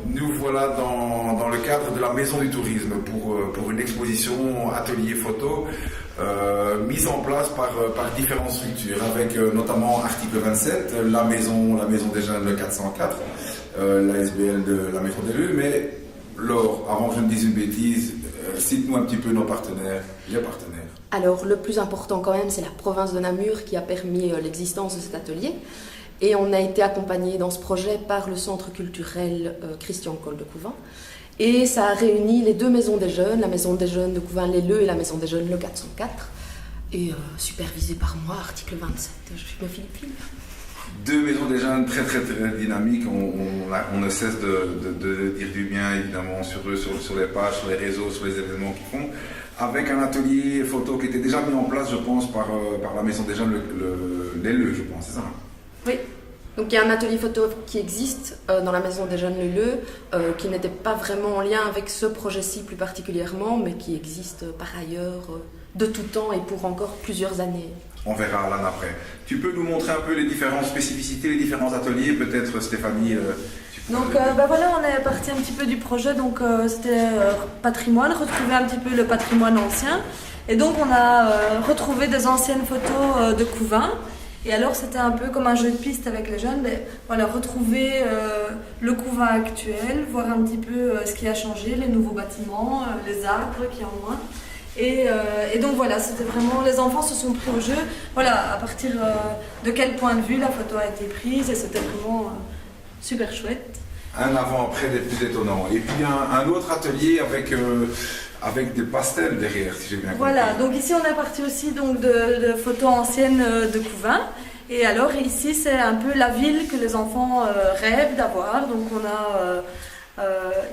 Nous voilà dans le cadre de la Maison du Tourisme pour une exposition atelier photo mise en place par différentes structures, avec notamment Article 27, la maison des jeunes le 404, la SBL de la métropole. Mais Laure, avant que je ne dise une bêtise, cite-nous un petit peu nos partenaires, les partenaires. Alors le plus important quand même, c'est la province de Namur qui a permis l'existence de cet atelier. Et on a été accompagné dans ce projet par le centre culturel Christian Coll de Couvain. Et ça a réuni les deux maisons des jeunes, la maison des jeunes de Couvain-les-Leux et la maison des jeunes le 404. Et supervisé par moi, article 27, je suis bien Philippine. Deux maisons des jeunes très dynamiques, on ne cesse de dire du bien évidemment sur eux, sur les pages, sur les réseaux, sur les événements qu'ils font, avec un atelier photo qui était déjà mis en place, je pense, par la maison des jeunes, les Leux, je pense, c'est ça? Oui, donc il y a un atelier photo qui existe dans la maison des jeunes Leleu, qui n'était pas vraiment en lien avec ce projet-ci plus particulièrement, mais qui existe par ailleurs de tout temps et pour encore plusieurs années. On verra l'année après. Tu peux nous montrer un peu les différentes spécificités, les différents ateliers, peut-être Stéphanie donc voilà, on est parti un petit peu du projet, donc c'était patrimoine, retrouver un petit peu le patrimoine ancien. Et donc on a retrouvé des anciennes photos de Couvain. Et alors c'était un peu comme un jeu de piste avec les jeunes, mais voilà, retrouver le Couvain actuel, voir un petit peu ce qui a changé, les nouveaux bâtiments, les arbres qui en moins. Et donc voilà, c'était vraiment, les enfants se sont pris au jeu, voilà, à partir de quel point de vue la photo a été prise, et c'était vraiment super chouette. Un avant-après des plus étonnants. Et puis un autre atelier avec des pastels derrière, si j'ai bien compris. Voilà, donc ici on est parti aussi donc, de photos anciennes de Couvain. Et alors ici c'est un peu la ville que les enfants rêvent d'avoir. Donc on a...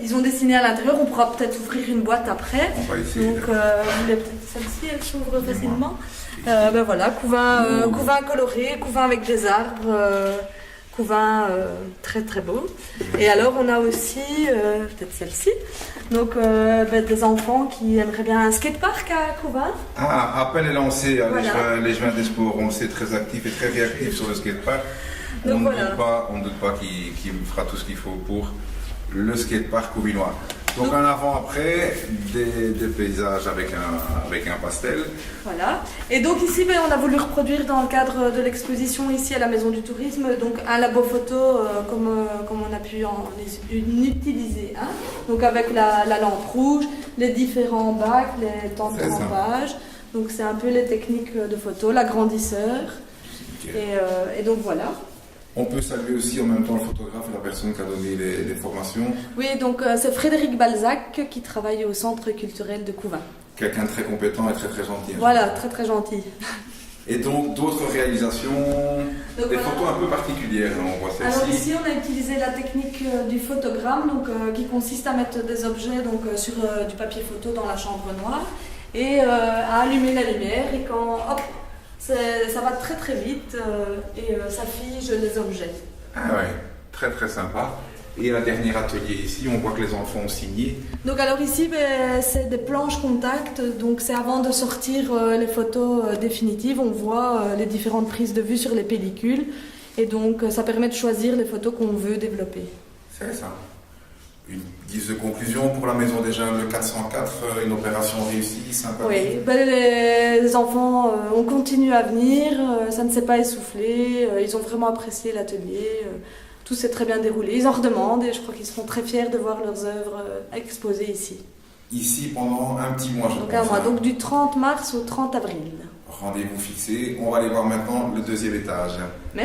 ils ont dessiné à l'intérieur, on pourra peut-être ouvrir une boîte après. On va essayer. Donc celle-ci, elle s'ouvre facilement. Ben voilà, Couvain coloré, Couvain avec des arbres, Couvain très beau. Et alors on a aussi, peut-être celle-ci, donc des enfants qui aimeraient bien un skatepark à Couvain. Ah, appel est lancé, Voilà. les jeunes des sports, on le sait, très actifs et très réactifs sur le skatepark. On ne doute pas qu'il fera tout ce qu'il faut pour le skatepark couvinois. Donc un avant-après, des paysages avec un pastel. Voilà. Et donc ici, on a voulu reproduire dans le cadre de l'exposition ici à la Maison du Tourisme, donc un labo photo comme on a pu en utiliser un. Donc avec la lampe rouge, les différents bacs, les temps de trempage. Donc c'est un peu les techniques de photo, l'agrandisseur. Et donc voilà. On peut saluer aussi en même temps le photographe et la personne qui a donné les formations. Oui, donc c'est Frédéric Balzac qui travaille au Centre culturel de Couvain. Quelqu'un de très compétent et très gentil. Voilà, très gentil. Et donc d'autres réalisations, donc, des photos un peu particulières, on voit celle-ci. Alors ici on a utilisé la technique du photogramme, donc, qui consiste à mettre des objets donc, sur du papier photo dans la chambre noire et à allumer la lumière et quand hop, ça va très vite et ça fige les objets. Ah ouais, très sympa. Et la dernière atelier ici, on voit que les enfants ont signé. Donc alors ici, c'est des planches contact, donc c'est avant de sortir les photos définitives, on voit les différentes prises de vue sur les pellicules et donc ça permet de choisir les photos qu'on veut développer. C'est ça. Une guise de conclusion pour la Maison des Jeunes, le 404, une opération réussie, sympa. Oui, les enfants ont continué à venir, ça ne s'est pas essoufflé, ils ont vraiment apprécié l'atelier, tout s'est très bien déroulé. Ils en redemandent et je crois qu'ils seront très fiers de voir leurs œuvres exposées ici. Ici pendant un petit mois, je pense. Donc un mois, donc du 30 mars au 30 avril. Rendez-vous fixé. On va aller voir maintenant le deuxième étage. Merci.